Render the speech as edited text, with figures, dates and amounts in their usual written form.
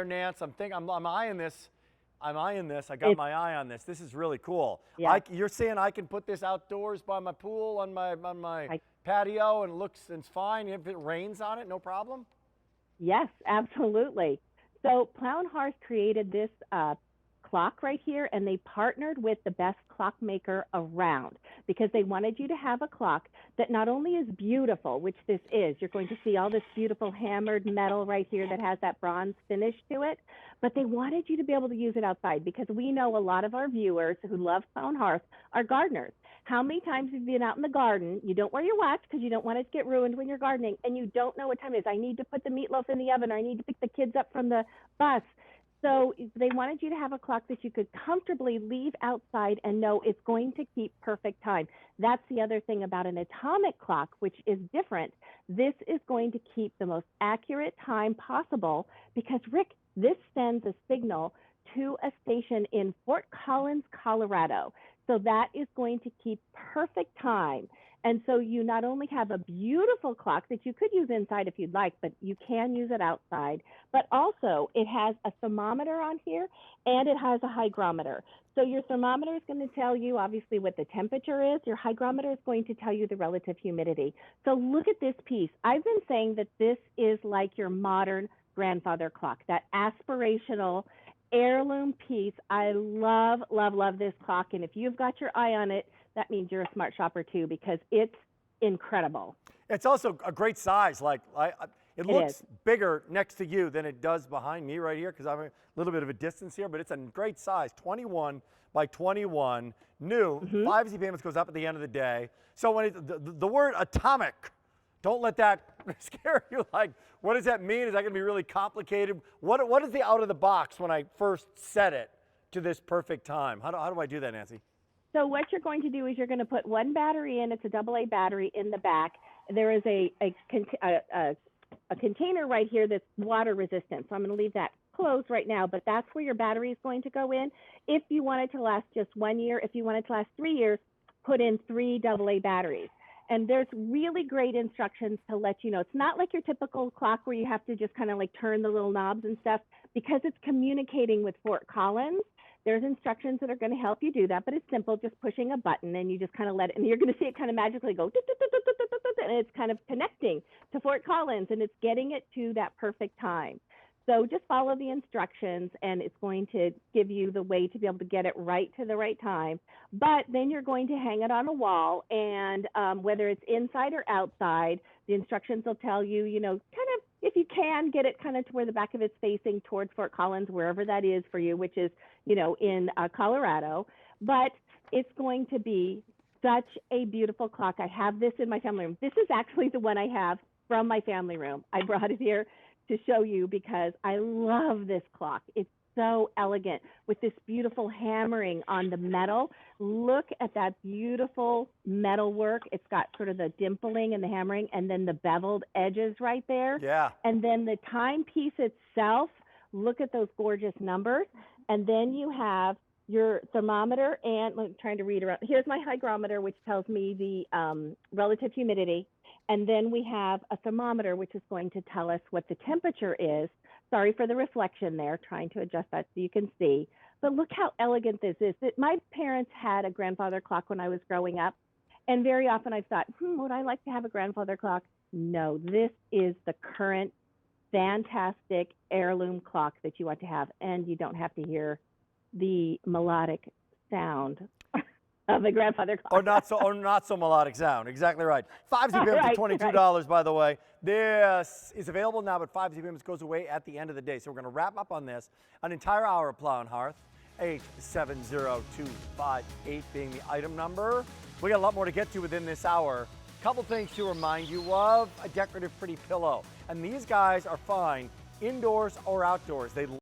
Nance. I'm eyeing this. I'm eyeing this. I got my eye on this. This is really cool. Yeah. You're saying I can put this outdoors by my pool on my patio and it's fine. If it rains on it, no problem? Yes, absolutely. So Plow Hearth created this clock right here, and they partnered with the best clockmaker around because they wanted you to have a clock that not only is beautiful, which this is, you're going to see all this beautiful hammered metal right here that has that bronze finish to it, but they wanted you to be able to use it outside because we know a lot of our viewers who love Plow Hearth are gardeners. How many times have you been out in the garden, you don't wear your watch because you don't want it to get ruined when you're gardening, and you don't know what time it is. I need to put the meatloaf in the oven, or I need to pick the kids up from the bus. So they wanted you to have a clock that you could comfortably leave outside and know it's going to keep perfect time. That's the other thing about an atomic clock, which is different. This is going to keep the most accurate time possible because, Rick, this sends a signal to a station in Fort Collins, Colorado. So that is going to keep perfect time. And so you not only have a beautiful clock that you could use inside if you'd like, but you can use it outside, but also it has a thermometer on here and it has a hygrometer. So your thermometer is going to tell you obviously what the temperature is. Your hygrometer is going to tell you the relative humidity. So look at this piece. I've been saying that this is like your modern grandfather clock, that aspirational heirloom piece. I love, love, love this clock. And if you've got your eye on it, that means you're a smart shopper too, because it's incredible. It's also a great size. It looks bigger next to you than it does behind me right here because I'm a little bit of a distance here, but it's a great size, 21 by 21, new. 5 easy payments goes up at the end of the day. So when the word atomic, don't let that scare you. Like, what does that mean? Is that going to be really complicated? What is the out of the box when I first set it to this perfect time? How do I do that, Nancy? So what you're going to do is you're going to put one battery in. It's a AA battery in the back. There is a container right here that's water resistant. So I'm going to leave that closed right now, but that's where your battery is going to go in. If you want it to last just 1 year, if you want it to last 3 years, put in 3 AA batteries. And there's really great instructions to let you know. It's not like your typical clock where you have to just kind of like turn the little knobs and stuff. Because it's communicating with Fort Collins, there's instructions that are going to help you do that, but it's simple, just pushing a button and you just kind of let it, and you're going to see it kind of magically go, and it's kind of connecting to Fort Collins and it's getting it to that perfect time. So just follow the instructions and it's going to give you the way to be able to get it right to the right time. But then you're going to hang it on a wall, and whether it's inside or outside, the instructions will tell you, kind of, if you can, get it kind of to where the back of it's facing towards Fort Collins, wherever that is for you, which is, in Colorado. But it's going to be such a beautiful clock. I have this in my family room. This is actually the one I have from my family room. I brought it here to show you because I love this clock. It's so elegant with this beautiful hammering on the metal. Look at that beautiful metal work. It's got sort of the dimpling and the hammering and then the beveled edges right there. Yeah. And then the timepiece itself, look at those gorgeous numbers. And then you have your thermometer, and I'm trying to read around. Here's my hygrometer, which tells me the relative humidity. And then we have a thermometer, which is going to tell us what the temperature is. Sorry for the reflection there, trying to adjust that so you can see. But look how elegant this is. My parents had a grandfather clock when I was growing up. And very often I've thought, would I like to have a grandfather clock? No, this is the current fantastic heirloom clock that you want to have. And you don't have to hear the melodic sound of the grandfather clock. Or not so melodic sound. Exactly right. 5 easy payments for $22, by the way. This is available now, but 5 easy payments goes away at the end of the day. So we're going to wrap up on this. An entire hour of Plow Hearth. 870258 being the item number. We got a lot more to get to within this hour. Couple things to remind you of: a decorative pretty pillow. And these guys are fine indoors or outdoors. They